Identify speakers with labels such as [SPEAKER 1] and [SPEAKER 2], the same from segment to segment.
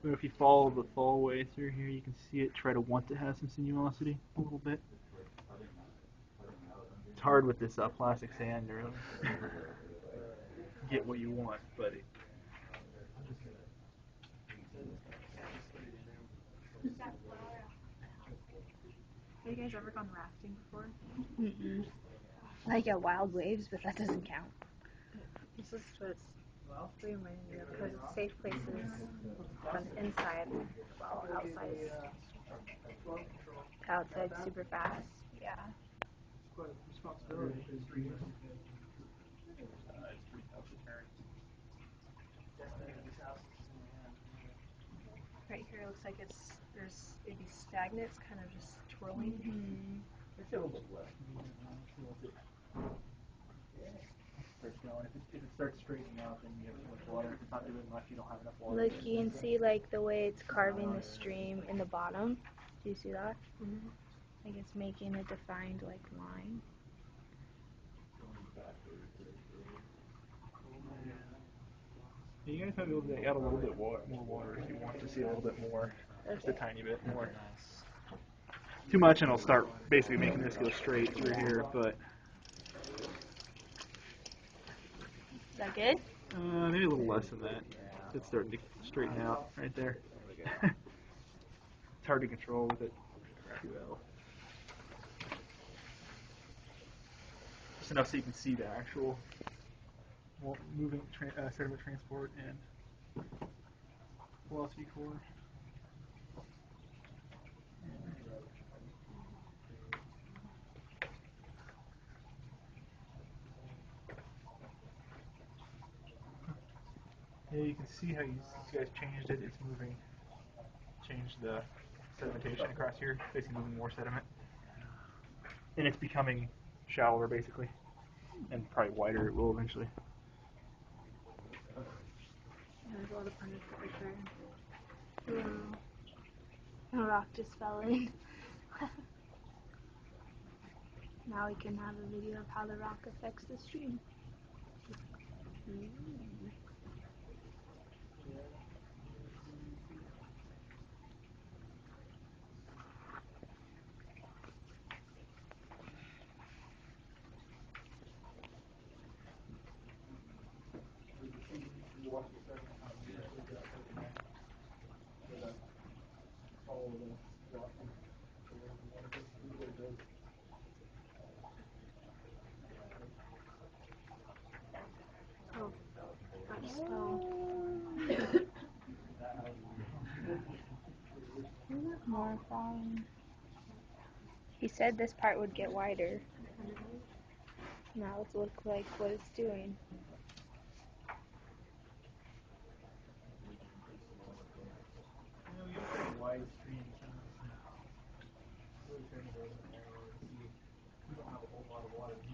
[SPEAKER 1] But if you follow the fallway through here, you can see it try to want to have some sinuosity a little bit. It's hard with this plastic sand to really get what you want, but
[SPEAKER 2] Have you guys ever gone rafting before?
[SPEAKER 3] Mm-mm. Like at Wild Waves, but that doesn't count.
[SPEAKER 2] This is what it's reminding me of because it's safe places on the inside, well, outside's super fast.
[SPEAKER 3] Yeah.
[SPEAKER 2] Right here it looks like there's maybe stagnant, it's kind of just twirling.
[SPEAKER 3] Mm-hmm.
[SPEAKER 1] It's a little bit less. Starts going. If it starts straightening out, then you have too much water. If it's not doing much, you don't have enough water.
[SPEAKER 3] Look, you can see like the way it's carving the stream in the bottom. Do you see that?
[SPEAKER 2] Mm-hmm.
[SPEAKER 3] Like it's making a defined like line.
[SPEAKER 1] You guys might be able to add a little bit more water if you want to see a little bit more, just a tiny bit more. Too much and it'll start basically making this go straight through here, but
[SPEAKER 3] Is that good?
[SPEAKER 1] maybe a little less than that. It's starting to straighten out right there. It's hard to control with it too well. Just enough so you can see the actual moving sediment transport and velocity core. Yeah, you can see how you guys changed it. It's moving, changed the sedimentation across here, basically moving more sediment. And it's becoming shallower, basically, and probably wider it will eventually.
[SPEAKER 2] There's a lot of furniture right there.
[SPEAKER 3] Wow. A rock just fell in. Now we can have a video of how the rock affects the stream.
[SPEAKER 2] Oh, that's stone.
[SPEAKER 3] More falling. He said this part would get wider. Now let's look like what it's doing.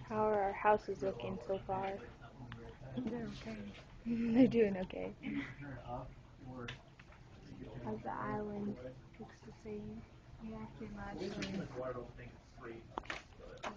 [SPEAKER 3] How are our houses looking so far?
[SPEAKER 2] They're okay.
[SPEAKER 3] They're doing okay. How's the island? Looks the same.
[SPEAKER 2] Yeah, pretty much.